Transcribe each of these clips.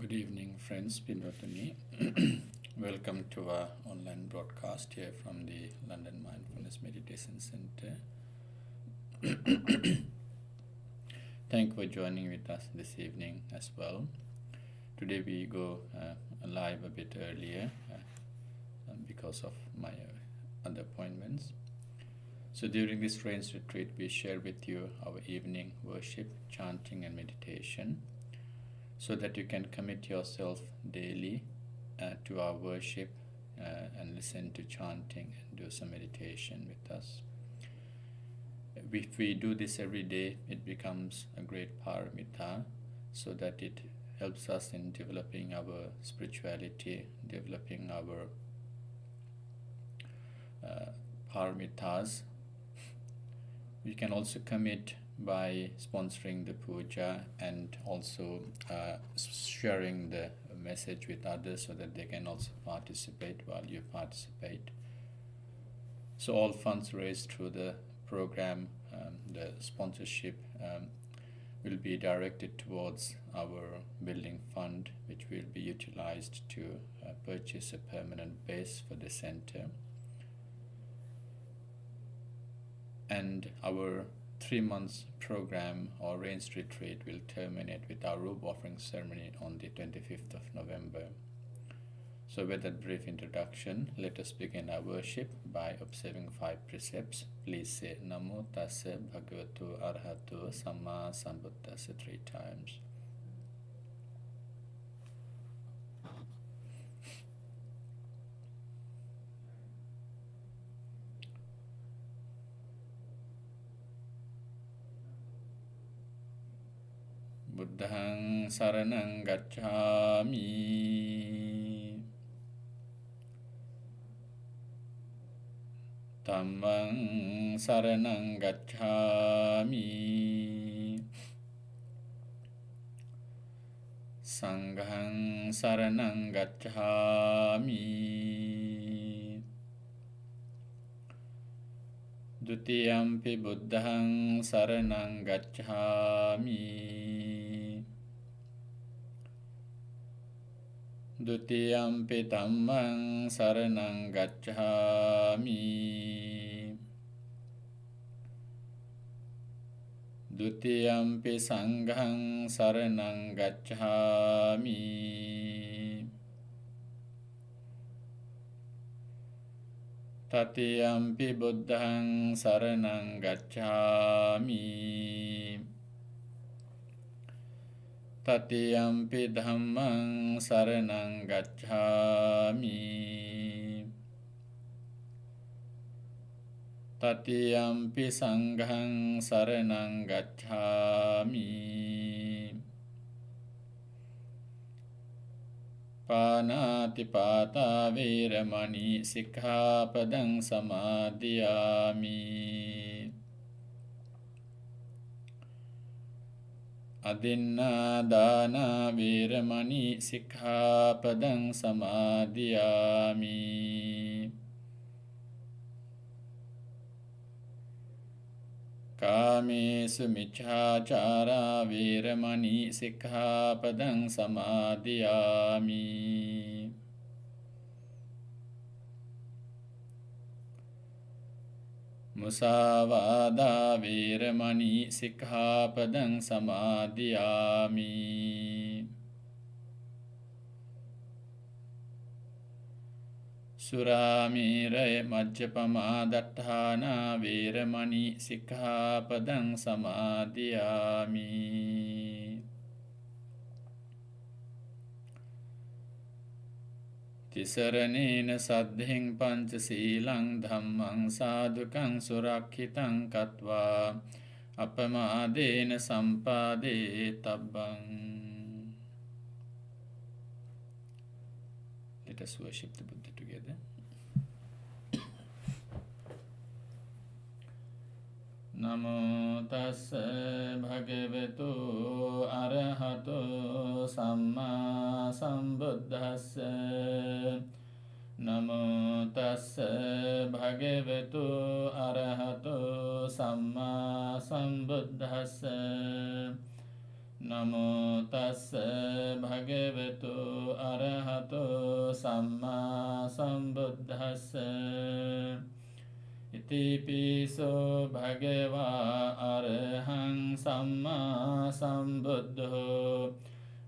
Good evening, friends. Pinwatani. Welcome to our online broadcast here from the London Mindfulness Meditation Center. Thank you for joining with us this evening as well. Today we go live a bit earlier because of my other appointments. So during this Rains Retreat, we share with you our evening worship, chanting, and meditation, so that you can commit yourself daily to our worship and listen to chanting and do some meditation with us. If we do this every day, it becomes a great paramita, so that it helps us in developing our spirituality, developing our paramitas. We can also commit by sponsoring the puja and also sharing the message with others so that they can also participate while you participate. So all funds raised through the program, the sponsorship, will be directed towards our building fund, which will be utilized to purchase a permanent base for the center. And our 3 months program or Rains Retreat will terminate with our robe offering ceremony on the 25th of November. So with that brief introduction, let us begin our worship by observing 5 precepts. Please say Namo Tassa Bhagavato Arahato Samma Sambuddhassa 3 times. Buddhaṃ saraṇaṃ gacchāmi, Dhammaṃ saraṇaṃ gacchāmi, Saṅghaṃ saraṇaṃ gacchāmi, Dutiyampi buddhaṃ saraṇaṃ gacchāmi, Dutiyampi dhammaṃ saraṇaṃ gacchāmi, Dutiyampi saṅghaṃ saraṇaṃ gacchāmi, Tatiyampi buddhaṃ saraṇaṃ gacchāmi, Tatiyampi dhammaṃ saraṇaṃ gacchāmi, Tatiyampi saṅghaṃ saraṇaṃ gacchāmi. Pānātipātā vīramani sikkhapaдаṃ samādhiyāmi. Adinādāna vīramani sikkhapaдаṃ samādhiyāmi. Kāmesu micchācārā vīramani sikkhapaдаṃ samādhiyāmi. Musāvādā vīramani sikkhapadaṃ samādhiyāmi. Surāmīraya majjapamādaṭṭhānā vīramani sikkhapadaṃ samādhiyāmi. Tisaraṇena saddhiṃ pañcasīlaṃ dhammaṃ sādhukaṃ surakkhitāṃ katvā apamādena sampādetabbam. Let us worship the Buddha together. Namo tassa bhagavato arahato samma sambuddhassa. Namo tassa bhagavato arahato samma sambuddhassa. Namo tassa bhagavato arahato samma sambuddhassa iti piso bhagava arahang samma sambuddho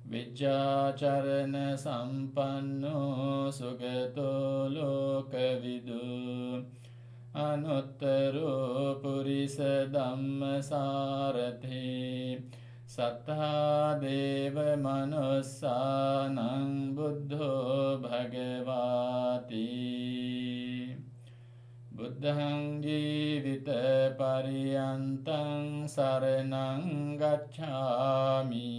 Vijjācarana sampanno sugato lokavidu anuttaro purisa dhammasarathi sattha deva manussanang buddho bhagavati Buddhaṃ jīvita pariyantaṃ saranang gacchāmi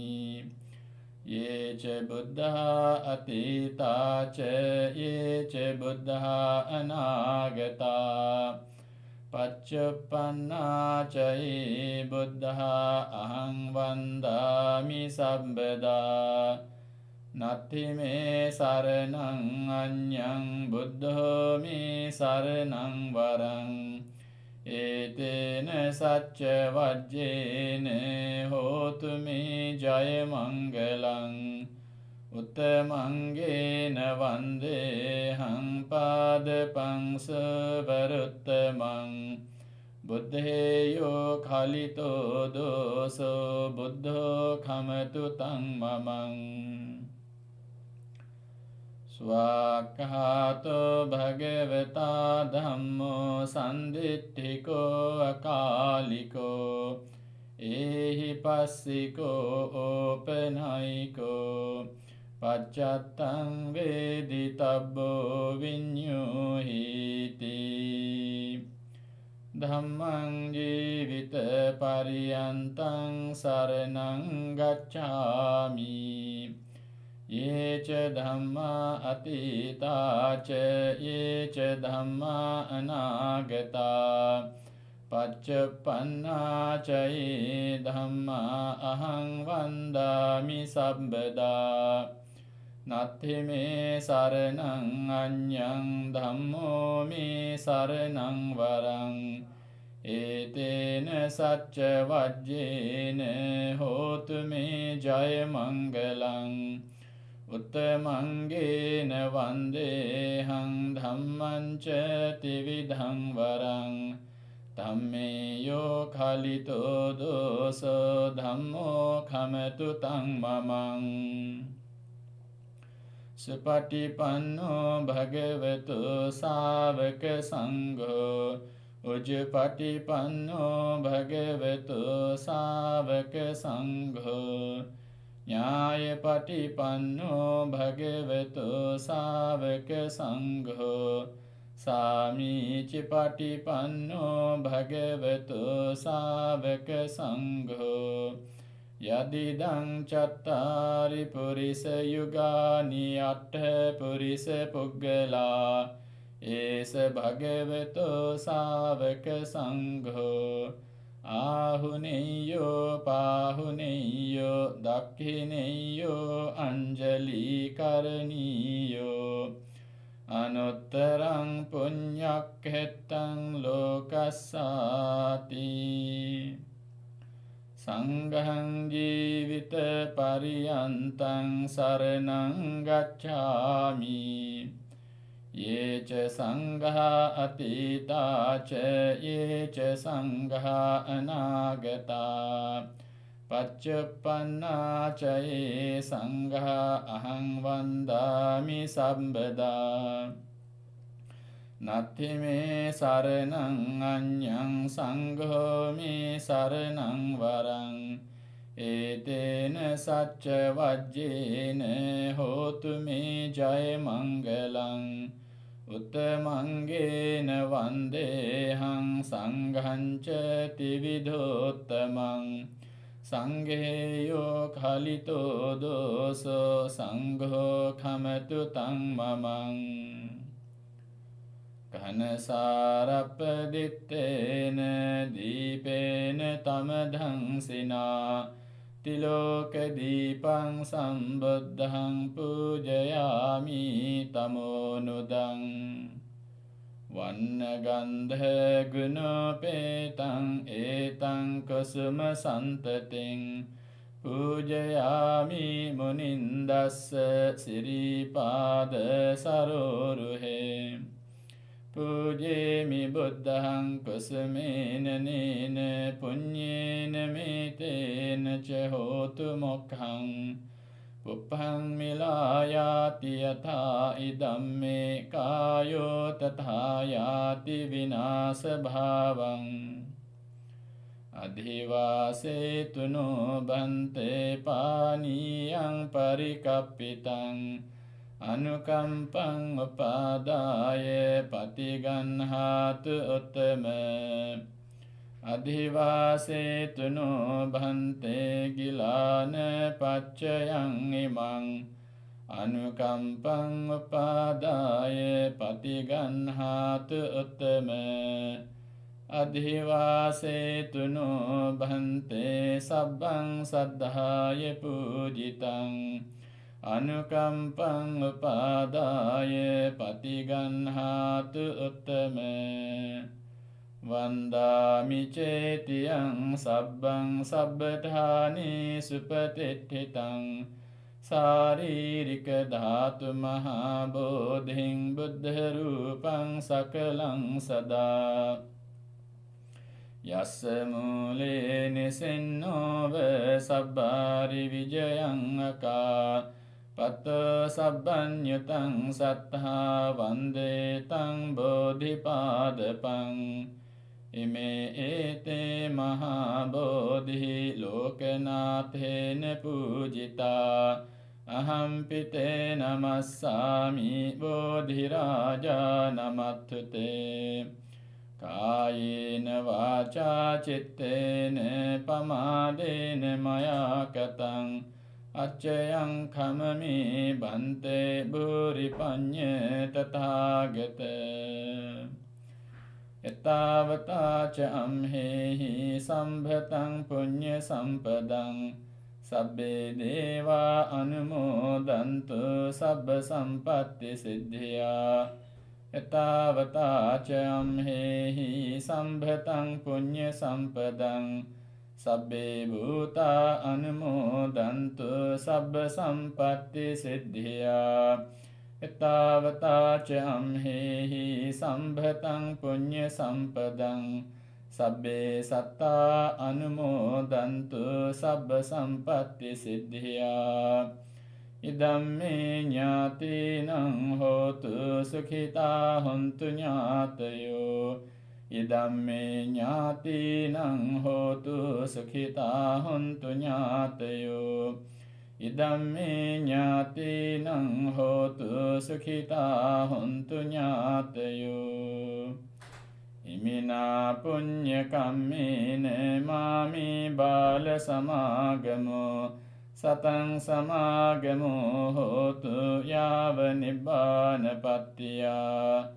Ye ce buddha atita ce ye ce buddha anagata Pacchuppanna ca ye buddha ahang vandami sabbada Natti me saranang anyang buddho me saranang varang Etena sacca vajjene hotu me jaya mangalang Uttamangena vandehang padapang savaruttamang Buddheyo khalito doso buddho khamatu tang mamang Swakahato bhagavata dhammo sanditthiko akaliko ehi passiko opanayiko paccattang veditabbo vinyuhiti Dhammang jivita pariyantang saranang gacchami Ye ca dhamma atita ca ye ca dhamma anagata Pacchuppanna ca ye dhamma ahang vandami sabbada Natti me saranang anyang dhammo me saranang varang Etena sacca vajjena hotu me jaya mangalang Uttamangena vandehang dhamman ca tividhang varang Dhammeyo khalito doso dhammo khamatu tang mamang Supatipanno bhagavato savaka sangho Ujjapatipanno bhagavato savaka sangho Nyāyapatipanno bhagavato savaka sangho Samīcipatipanno bhagavato savaka sangho Yadidang cattari purisa yugani atta purisa puggala Esa bhagavato savaka sangho Ahuneyo pahuneyo dakhineyo anjali karaniyo Anuttarang punyakhetang lokassati Sanghang jivita pariyantang saranang gacchami Ye ca sangha atita ca ye ca sangha anagata Pacchuppanna ca ye sangha ahang vandami sabbada Natti me saranang anyang sangho me saranang varang Etena sacca vajjena hotu me jaya mangalang Uttamangena vandehang sanghang ca tividhottamang Sangheyo khalito doso sangho khamatu tang mamang Ghanasarappadittena dīpena tamadhangsina Tilokadīpaṃ sambuddhaṃ pujayāmi tamonudang Vannagandha gunopetaṃ etaṃ kusuma santatiṃ Pujayami munindassa siripada saroruhe Pujemi buddhang kusumena nena punyena metena chahotu mokhang Puphang milayati yatha idamme kayo tatha yati vinasa bhavang Adhivase no bante paniyang parikappitang Anukampang upadaye patiganhatu uttama Adhivase no bante gilana paccayang imang Anukampang upadaye patiganhatu uttama Adhivase no bhante sabbang saddhaya pujitang Anukampang upadaye patiganhatu uttama Vandami cetiyang sabbang sabbadhani supatithitang Saririka dhatu mahabodhing buddha rupang sakalang sada Yassa mule nisennova sabbari vijayang aka Patta sabbanyutang sattha vande tang bodhipadapang Ime ete mahabodhi lokanathena pujita Aham pite namassami bodhiraja namattute Kayena vaca cittena pamadena maya katang Accayang kamami bante buripanya tathagata Etavata ca amhehi sambhatang punya sampadang Sabbe deva anumodantu sabba sampatti siddhya Etavata ca amhehi sambhatang punya sampadang Sabbe bhuta anumodantu sabba sampatti siddhya Etavata ca amhehi sambhatang punya sampadang Sabbe satta anumodantu sabba sampatti siddhya Idamme ñātīnaṁ hotu sukhitā hontu ñātayo Idamme ñātīnaṁ hotu sukhitā hontu ñātayo Idamme ñātīnaṁ hotu sukhitā hontu ñātayo Imina punya kammena mami bala samagamo Satang samagamo hotu yava nibbana pattiya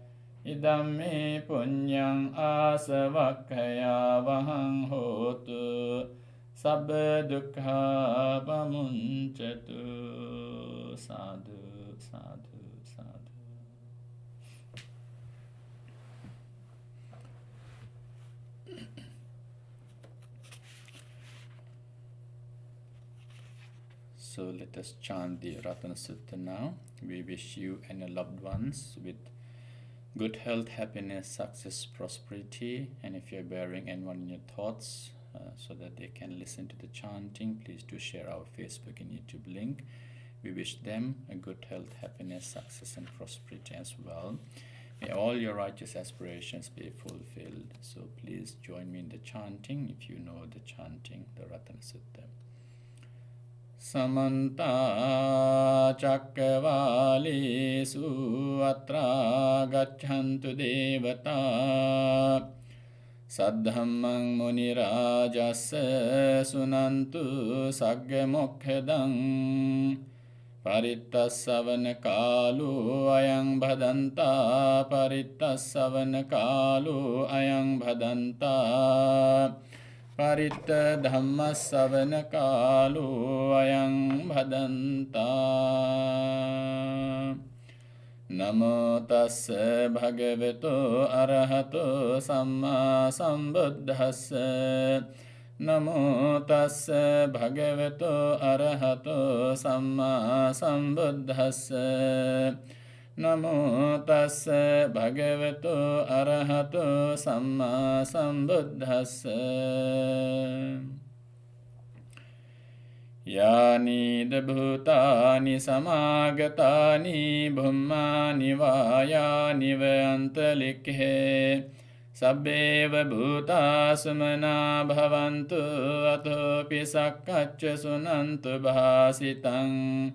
Idamme punyang asavakkaya vahang hotu Sabba dukkha pamuncatu Sadhu, sadhu, sadhu So let us chant the Ratana Sutta now. We wish you and your loved ones with good health, happiness, success, prosperity. And if you're bearing anyone in your thoughts so that they can listen to the chanting, please do share our Facebook and YouTube link. We wish them a good health, happiness, success, and prosperity as well. May all your righteous aspirations be fulfilled. So please join me in the chanting if you know the chanting, the Ratana Sutta. Samanta cakkavalesu atra gacchantu devata Saddhammang munirajassa sunantu sagga mokkhadan Parittassavana kalu ayang bhadanta Parittassavana kalu ayang bhadanta Paritta dhamma savana kalu ayang bhadanta Namo tassa bhagavato arahato samma sambuddhassa නමෝ තස්ස භගවතෝ අරහතෝ සම්මා සම්බුද්දස්ස නමෝ තස්ස භගවතෝ අරහතෝ සම්මා සම්බුද්දස්ස යානිද භූතානි සමාගතානි බුම්මානි වායානිව අන්තලික්ඛේ සබ්බේව භූතා සමනා භවන්තු අතෝපි සක්කච්ච සුනන්තු භාසිතං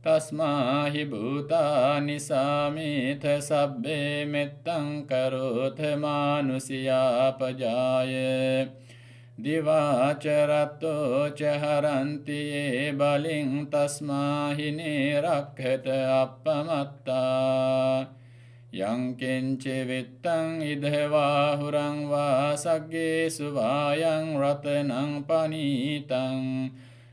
තස්මාහි භූතානි සාමීත සබ්බේ මෙත්තං කරෝත මානුසියා පජාය දිවාචරත්තෝ චහරන්ති ඒ බලින් තස්මාහි නේරක්ඛත අප්පමත්තා යංකින්ච විත්තං ඉදවාහුරං වාසග්ගේසු වායං රතනං පනීතං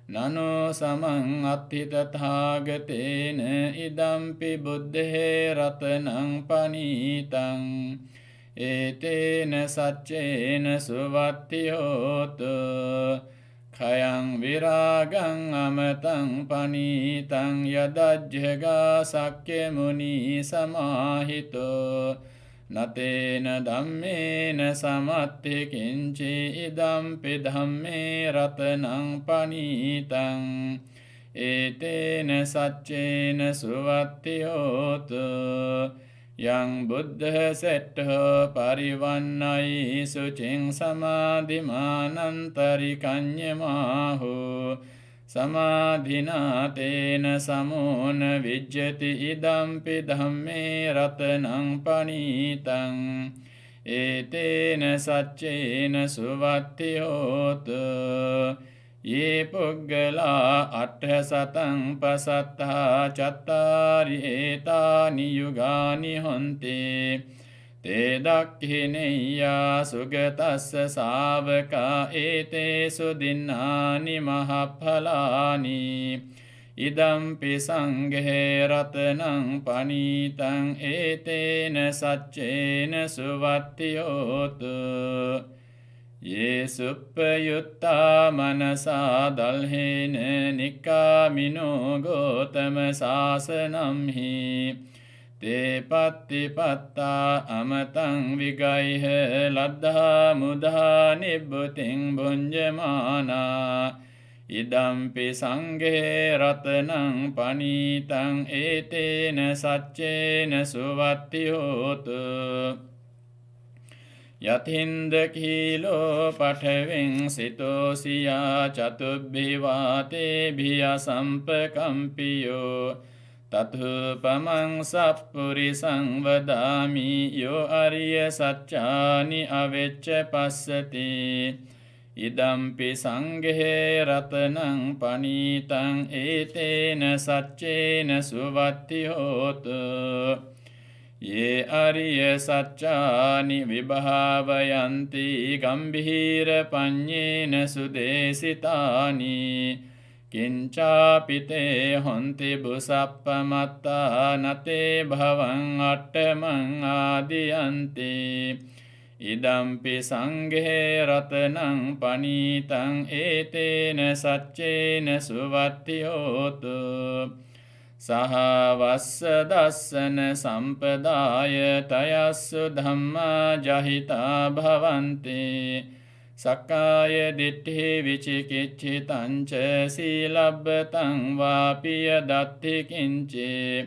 නනෝ සමං අත්ථිතථාගතේන ඉදම්පි බුද්ධේ රතනං පනීතං ඒතේන සච්චේන සුවත්ති හෝතු khයං විරාගං අමතං පනීතං යදජ්ජගා සක්්‍ය මුනි සමාහිතෝ නතේන ධම්මේන සමත්ති කිංචි ඉදම්පි ධම්මේ රතනං පනීතං ඒතේන සච්චේන සුවත්ති හෝතු යං බුද්ධ සෙට්ඨෝ පරිවන්නයි සුචින් සමාධිමානන්තරිකඤ්ඤමාහු සමාධිනාතේන සමෝන විජ්ජති ඉදම්පි ධම්මේ රතනං පනීතං ඒතේන සච්චේන සුවත්ති හෝතු ये පුග්ගලා අට්ඨසතං පසත්තා චත්තාරි ඒතානි යුගානි හොන්ති තේ දක්ඛිනෙය්‍යා සුගතස්ස ශාවකා ඒතේසු දින්නානි මහඵලානි ඉදම්පි සංඝේ රතනං පනීතං ඒතේන සච්චේන සුවත්ති හෝතු ये सुप्पयुत्ता मनसा दल्हेन निक्कामिनो गौतम शासनं हि ते पत्तिपत्ता अमतं विगैः लब्धा मुधा निब्बुतिं भुञ्जमाना इदम्पि संघे रत्नं पनीतं एतेन सच्चेन सुवत्ति होतु යතින්ද කීලෝ පඨවින් සිතෝසියා චතුබ්බිවාතේභිය සම්පකම්පියෝ තතුපමං සප්පුරිසං වදාමි යෝ අරිය සච්චානි අවෙච්ච පස්සති ඉදම්පි සංඝේ රතනං පනීතං ඒතේන සච්චේන සුවත්ති හෝතු ये आर्य सच्चानि विभावयन्ति गम्भीर पञ्येन सुदेशितानि किञ्चापि ते हन्ति बुसप्पमत्ता न ते भवं अट्टमं आदियन्ति इदम्पि संघे रत्नं पनीतं एतेन सच्चेन सुवत्ति होतु सह वस्स दस्सन संपदाय तयस्सु धम्मा जहिता भवन्ति सकाय दिट्ठि विचिकिच्छितं च सीलब्बतं वापि यदत्ति किञ्चे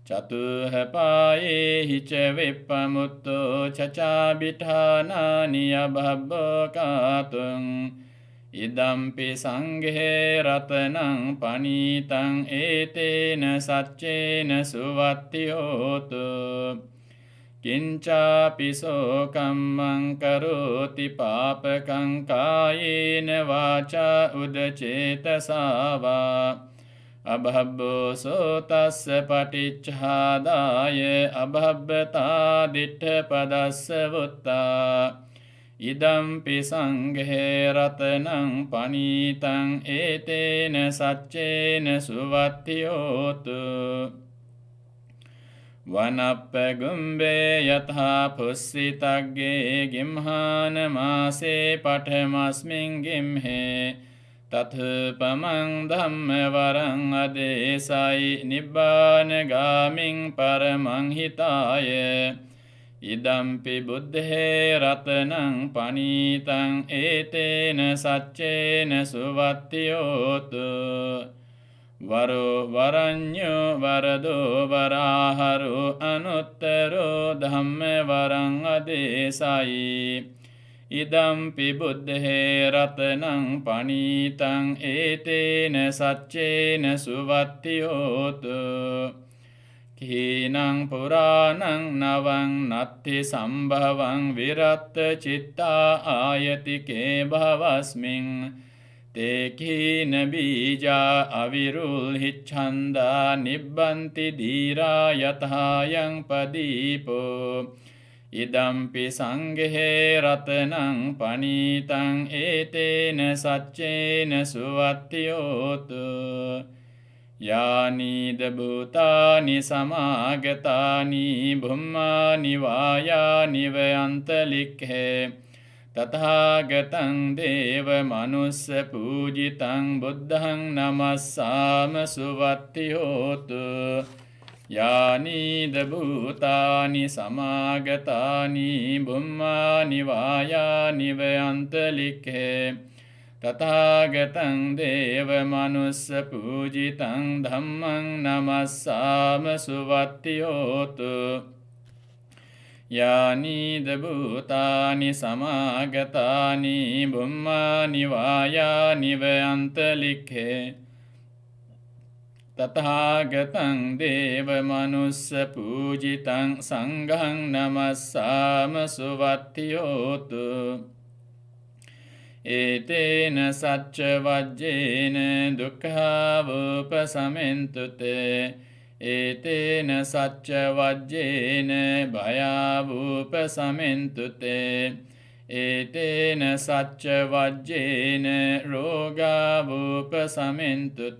चतुः पाये हि च विप्पमुत्तो चचाबिठानानि अभब्बकातुम् ඉදම්පි සංඝේ රතනං පනීතං ඒතේන සච්චේන සුවත්ති හෝතු කිංචාපි සෝකම්මං කරෝති පාපකං කායේන වාචා උදචේතසාවා අභබ්බෝ සෝතස්ස පටිච්චාදාය අභබ්බතා දිට්ඨ පදස්ස වුත්තා ඉදම්පි සංඝේ රතනං පනීතං ඒතේන සච්චේන සුවත්ති හෝතු Vanapagumbe yatha pussitagge gimhana mase pathamasmin gimhe tathupamang dhamma varang adesai nibbana gaming paramang hitaya idampi buddhe ratanang panitang etena saccena suvattiyotu Varo varanyo varado varaharo anuttaro dhamme varang adesai idampi buddhe ratanang panitang etena saccena suvattiyotu Kinang puranang navang natti sambhavang viratta citta ayatike bhavasming Te kina bija avirul hichanda nibbanti dhira yathayang padipo Idampi sanghe ratanang panitang etena saccena suvattiyotu Yani dabhutani samagatani bhummani vayani vayantalikhe Tathāgatang deva manussa pūjitang buddhaṃ namassāma suvattiyotu Yāni dabhūtāni samāgatāni bhummāni vāyāni vayantalikhe Tathāgatang deva manussa pūjitang dhammaṃ namassāma suvattiyotu Yani dabhutani samāgatani bhummani vāyani vayantalikhe Tathāgatang deva manussa pūjitang sanghang namassāma suvattiyotu Etena sacca vajjena dukkha vupasamentu Etena sacca vajjena bhaya vupasamentu Etena sacca vajjena roga vupasamentu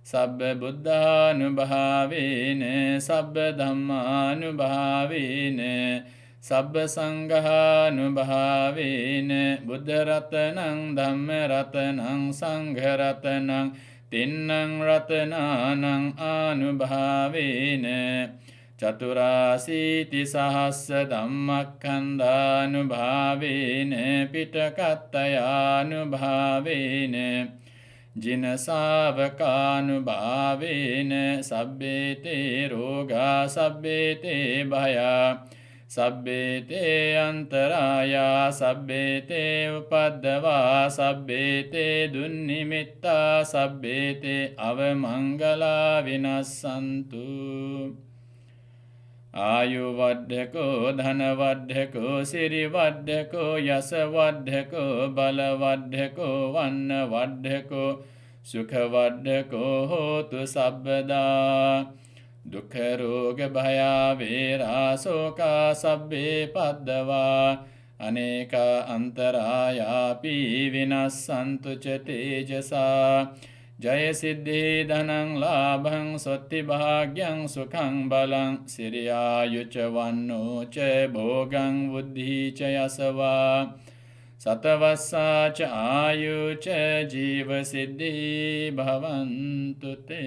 Sabba buddhanubhavena sabba dhammanubhavena Sabba sanghanubhavena buddha ratanang dhamma ratanang sangha ratanang Tinnang ratananang anubhavena Chaturasiti sahassa dhammakkhandhanubhavena Pitakattayanubhavena Jinasavakanubhavena Sabbete roga sabbete bhaya Sabbete antaraya sabbete upaddava sabbete dunnimitta sabbete avamangala vinassantu Ayuvaddhako dhanavaddhako sirivaddhako yasavaddhako balavaddhako vannavaddhako sukhavadhako hotu sabbada Dukkha roga bhaya vera soka sabbe paddava Aneka antaraya pi vinassantu ca tejasa Jaya siddhi dhanang labhang sotti bhagyang sukhang balang Siriya yuca vanno ca bhogang buddhi ca yasava Satavassa ca ayu ca jiva siddhi bhavantu te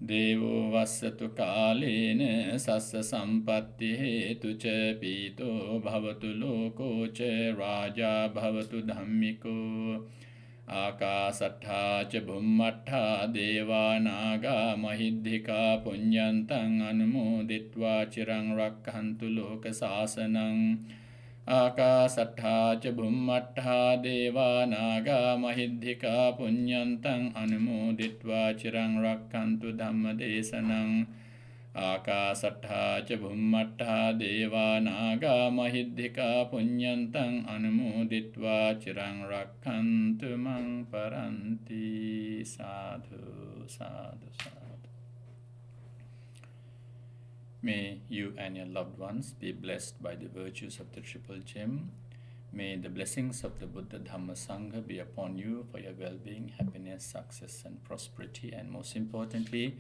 Devo vassatu kālena sassa sampatti hetu ca pīto bhavatu loko ca raja bhavatu dhammiko Ākāsattha ca bhummattha deva naga mahiddhika puññantang anumoditva cirang rakkhantu loka sāsanang Ākāsattha ca bhummattha deva naga mahiddhika puññantang anumoditva cirang rakkhantu dhamma desanang Ākāsattha ca bhummattha deva naga mahiddhika puññantang anumoditva cirang rakkhantu mang paranti sadhu sadhu sadhu May you and your loved ones be blessed by the virtues of the Triple Gem. May the blessings of the Buddha Dhamma Sangha be upon you for your well-being, happiness, success, and prosperity. And most importantly,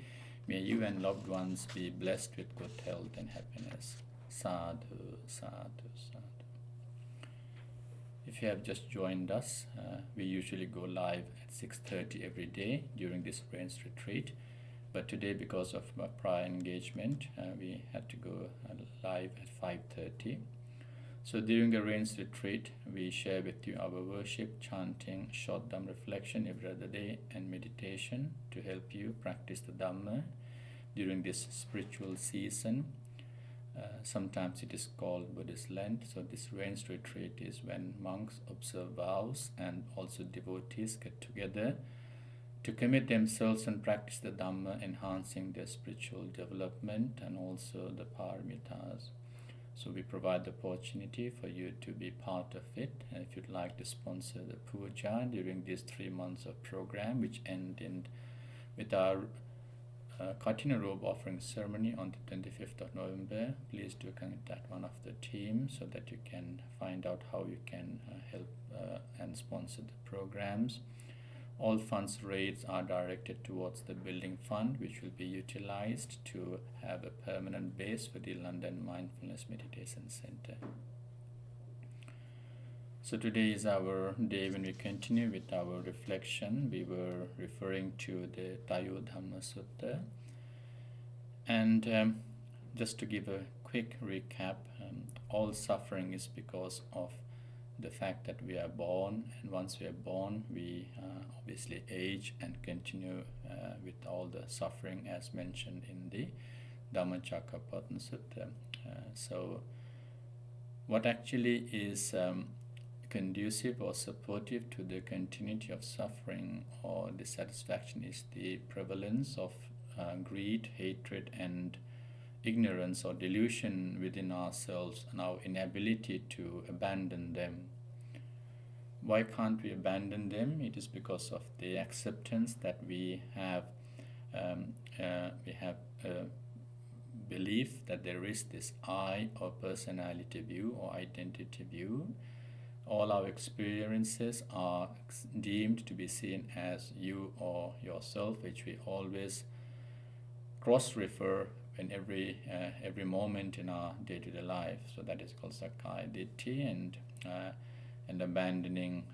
may you and loved ones be blessed with good health and happiness. Sadhu, sadhu, sadhu. If you have just joined us, we usually go live at 6:30 every day during this rains retreat. But today, because of my prior engagement, we had to go live at 5:30. So during the rains retreat, we share with you our worship, chanting, short Dhamma reflection every other day, and meditation to help you practice the Dhamma during this spiritual season. Sometimes it is called Buddhist Lent. So this rains retreat is when monks observe vows and also devotees get together to commit themselves and practice the Dhamma, enhancing their spiritual development and also the paramitas. So we provide the opportunity for you to be part of it. And if you'd like to sponsor the Puja during these 3 months of program, which end with our Katina robe offering ceremony on the 25th of November, please do contact one of the team so that you can find out how you can help and sponsor the programs. All funds raised are directed towards the building fund, which will be utilized to have a permanent base for the London Mindfulness Meditation Center. So today is our day when we continue with our reflection. We were referring to the Tayo Dhamma Sutta. And just to give a quick recap, all suffering is because of the fact that we are born, and once we are born, we obviously age and continue with all the suffering as mentioned in the Dhammacakkappavattana Sutta. So what actually is conducive or supportive to the continuity of suffering or dissatisfaction is the prevalence of greed, hatred, and ignorance or delusion within ourselves and our inability to abandon them. Why can't we abandon them? It is because of the acceptance that we have a belief that there is this I or personality view or identity view. All our experiences are deemed to be seen as you or yourself, which we always cross-refer in every moment in our day-to-day life. So that is called Sakkaya Ditthi, and abandoning,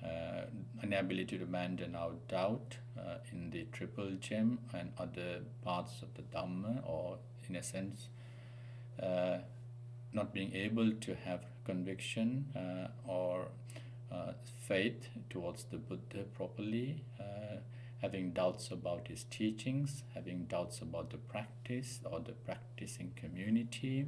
inability to abandon our doubt in the triple gem and other parts of the Dhamma, or in a sense, not being able to have conviction or faith towards the Buddha properly, having doubts about his teachings, having doubts about the practice or the practicing community,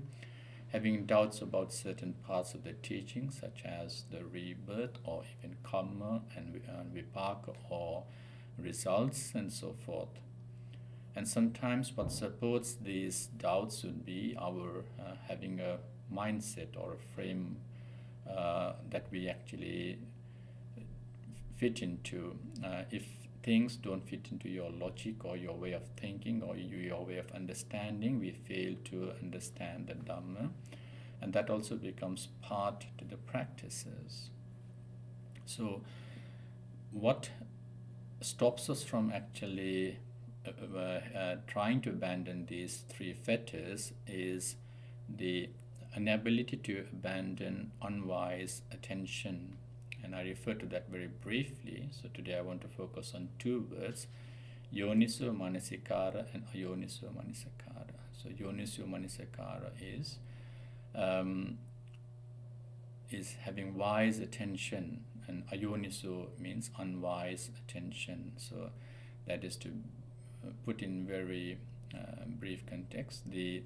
having doubts about certain parts of the teaching, such as the rebirth or even karma and vipaka or results and so forth. And sometimes what supports these doubts would be our having a mindset or a frame that we actually fit into. If things don't fit into your logic or your way of thinking or your way of understanding, we fail to understand the Dhamma, and that also becomes part to the practices. So what stops us from actually trying to abandon these 3 fetters is the inability to abandon unwise attention. And I refer to that very briefly. So today I want to focus on 2 words, yoniso manasikara and ayoniso manasikara. So yoniso manasikara is having wise attention, and ayoniso means unwise attention. So that is to put in very brief context, the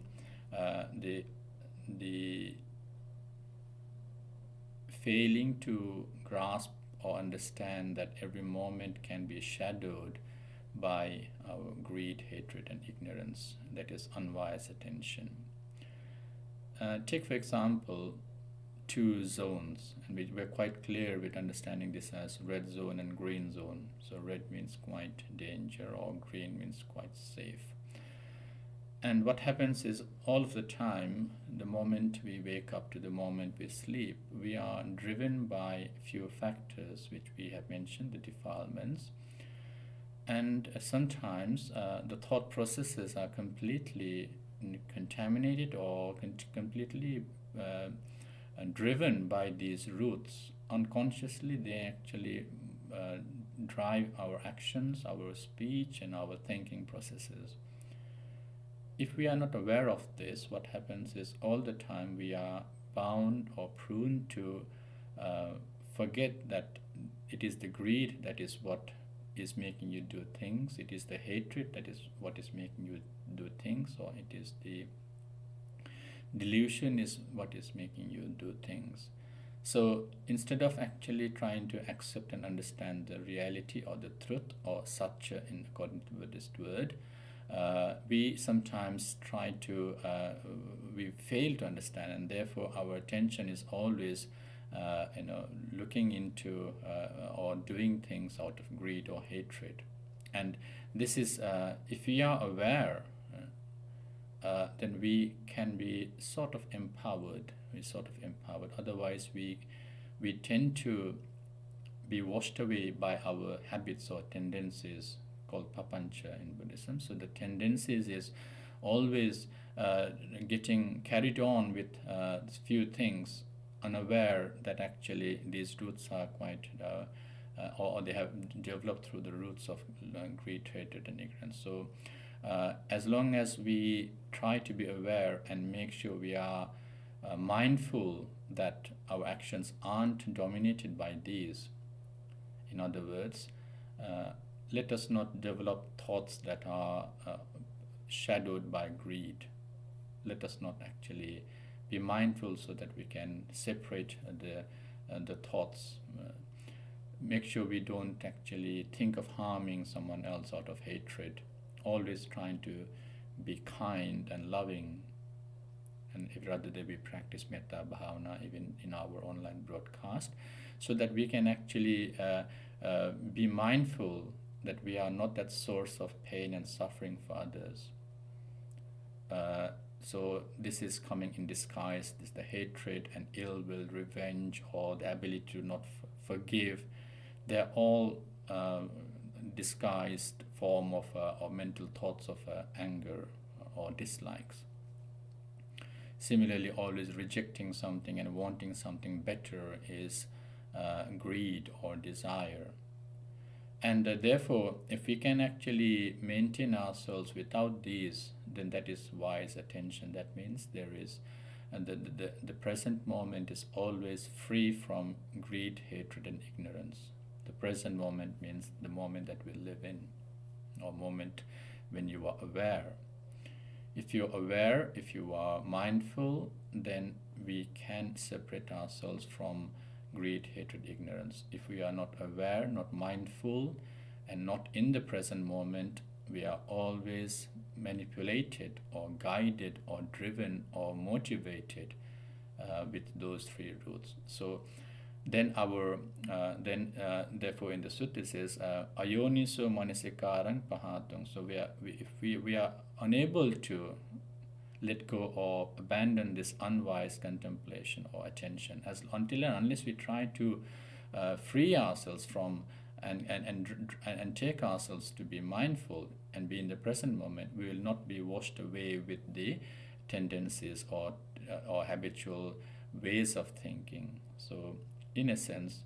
failing to grasp or understand that every moment can be shadowed by our greed, hatred, and ignorance. That is unwise attention. Take, for example, 2 zones, and we're quite clear with understanding this as red zone and green zone. So red means quite danger, or green means quite safe. And what happens is all of the time, the moment we wake up to the moment we sleep, we are driven by few factors which we have mentioned, the defilements. And sometimes the thought processes are completely contaminated or completely driven by these roots. Unconsciously, they actually drive our actions, our speech, and our thinking processes. If we are not aware of this, what happens is all the time we are bound or prone to forget that it is the greed that is what is making you do things, it is the hatred that is what is making you do things, or it is the delusion is what is making you do things. So instead of actually trying to accept and understand the reality or the truth or satya in according to Buddhist word, we sometimes we fail to understand, and therefore our attention is always looking into or doing things out of greed or hatred. And this is, if we are aware, then we can be sort of empowered. Otherwise, we tend to be washed away by our habits or tendencies called papancha in Buddhism. So the tendencies is always getting carried on with few things, unaware that actually these roots are quite, or they have developed through the roots of greed, hatred, and ignorance. So as long as we try to be aware and make sure we are mindful that our actions aren't dominated by these, in other words, let us not develop thoughts that are shadowed by greed. Let us not actually be mindful so that we can separate the thoughts. Make sure we don't actually think of harming someone else out of hatred. Always trying to be kind and loving, and rather that we practice metta bhavana even in our online broadcast, so that we can actually be mindful that we are not that source of pain and suffering for others. So this is coming in disguise, this the hatred and ill will, revenge, or the ability to not forgive. They're all disguised form of or mental thoughts of anger or dislikes. Similarly, always rejecting something and wanting something better is greed or desire. And therefore, if we can actually maintain ourselves without these, then that is wise attention. That means there is, and the present moment is always free from greed, hatred, and ignorance. The present moment means the moment that we live in, or moment when you are aware. If you're aware, if you are mindful, then we can separate ourselves from greed, hatred, ignorance. If we are not aware, not mindful, and not in the present moment, we are always manipulated or guided or driven or motivated with those three roots. So then therefore in the sutta it says ayoniso manasikarang pahatung. So if we are unable to let go or abandon this unwise contemplation or attention, until and unless we try to free ourselves from and take ourselves to be mindful and be in the present moment, we will not be washed away with the tendencies or habitual ways of thinking. So in a sense,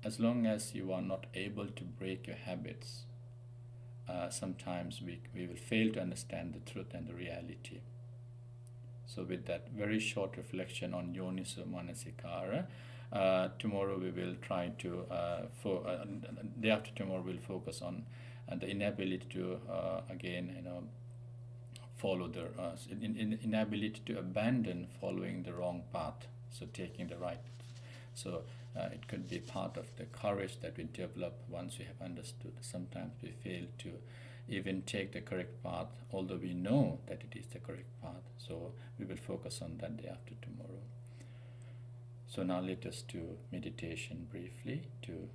as long as you are not able to break your habits, sometimes we will fail to understand the truth and the reality. So with that very short reflection on yoniso manasikara, tomorrow we will try to, day after tomorrow we'll focus on the inability to, follow the, inability to abandon following the wrong path, so taking the right. So it could be part of the courage that we develop once we have understood. Sometimes we fail to even take the correct path, although we know that it is the correct path. So we will focus on that day after tomorrow. So now let us do meditation briefly to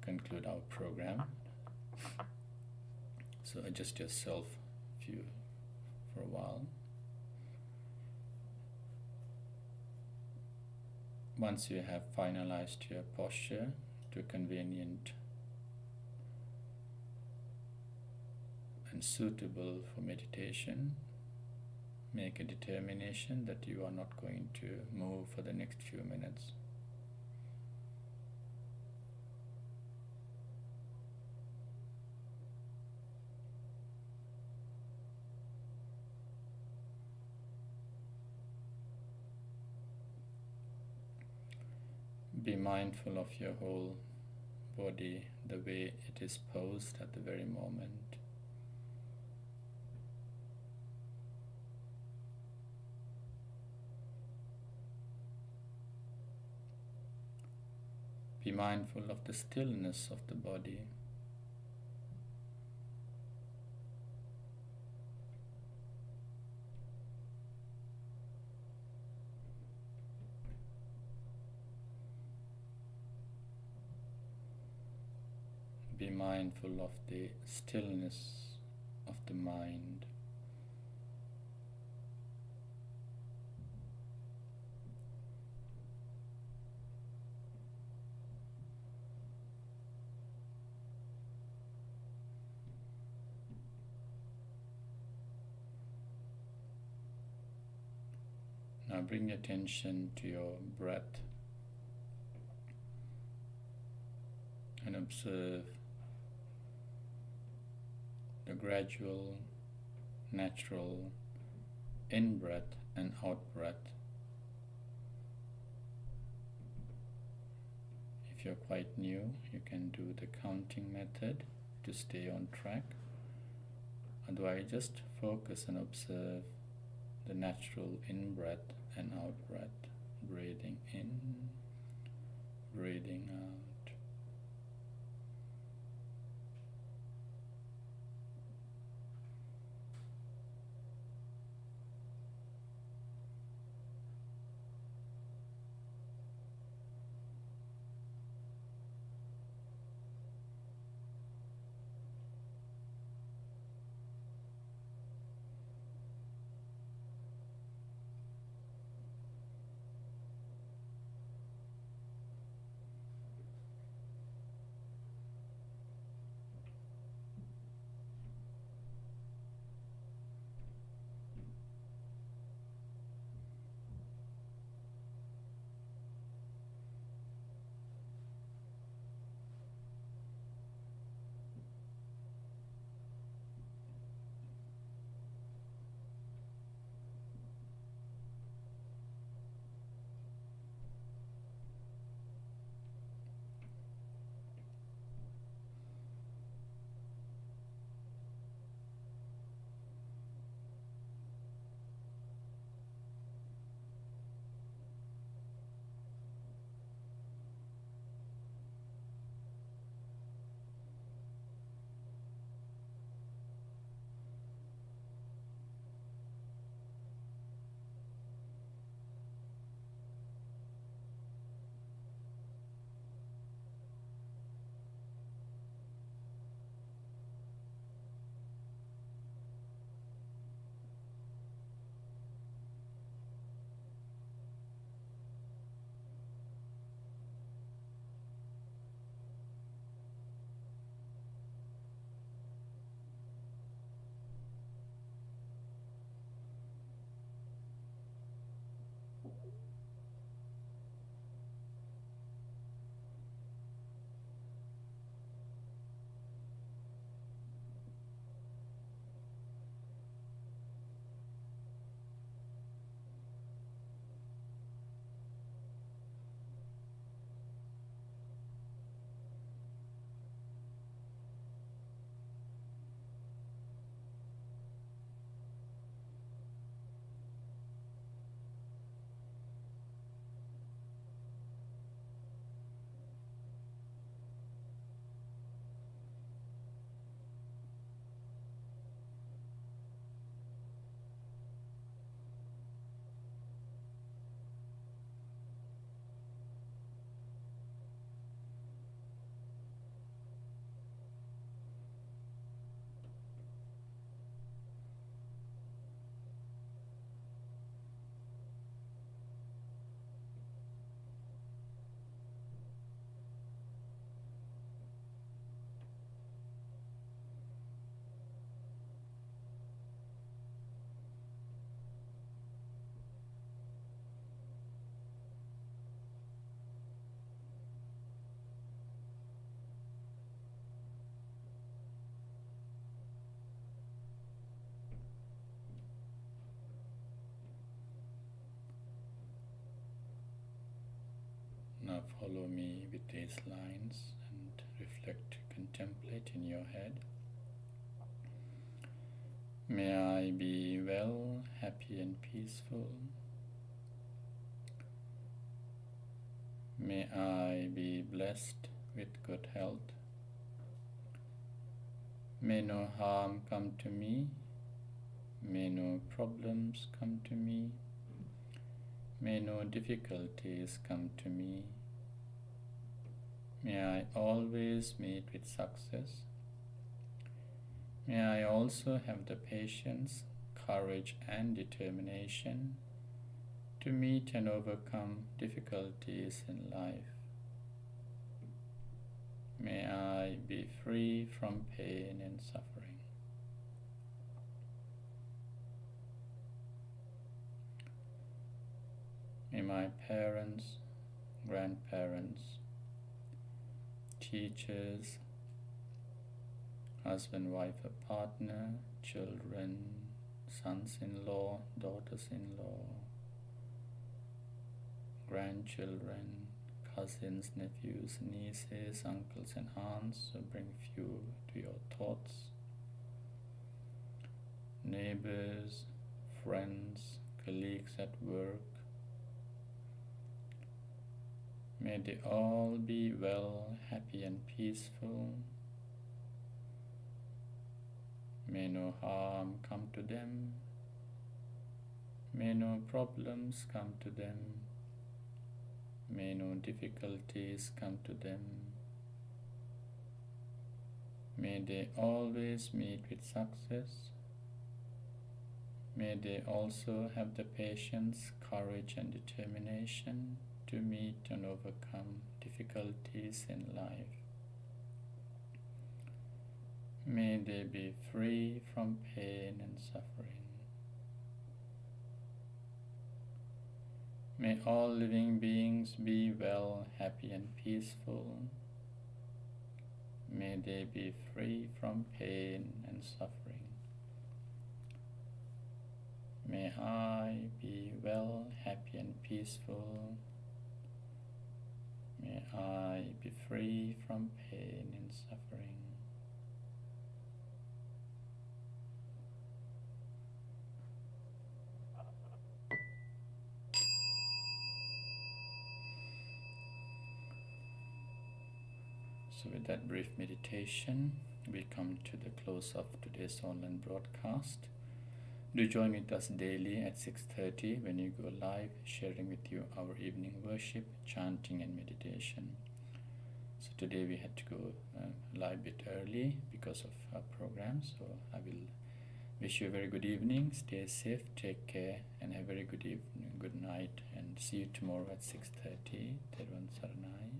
conclude our program. So adjust yourself for for a while. Once you have finalized your posture to convenient and suitable for meditation, make a determination that you are not going to move for the next few minutes. Be mindful of your whole body, the way it is posed at the very moment. Be mindful of the stillness of the body. Be mindful of the stillness of the mind. Now bring attention to your breath and observe the gradual, natural in-breath and out-breath. If you're quite new, you can do the counting method to stay on track. Otherwise, just focus and observe the natural in-breath and out-breath, breathing in, breathing out. follow me with these lines and reflect, contemplate in your head. May I be well, happy and peaceful. May I be blessed with good health. May no harm come to me. May no problems come to me. May no difficulties come to me. May I always meet with success. May I also have the patience, courage and determination to meet and overcome difficulties in life. May I be free from pain and suffering. May my parents, grandparents, teachers, husband, wife, or partner, children, sons-in-law, daughters-in-law, grandchildren, cousins, nephews, nieces, uncles and aunts, so bring few to your thoughts, neighbors, friends, colleagues at work. May they all be well, happy and peaceful. May no harm come to them. May no problems come to them. May no difficulties come to them. May they always meet with success. May they also have the patience, courage and determination to meet and overcome difficulties in life. May they be free from pain and suffering. May all living beings be well, happy and peaceful. May they be free from pain and suffering. May I be well, happy and peaceful. May I be free from pain and suffering. So with that brief meditation, we come to the close of today's online broadcast. Do join with us daily at 6:30 when you go live, sharing with you our evening worship, chanting and meditation. So today we had to go live a bit early because of our program. So I will wish you a very good evening, stay safe, take care and have a very good evening, good night, and see you tomorrow at 6:30. Tervan Saranai.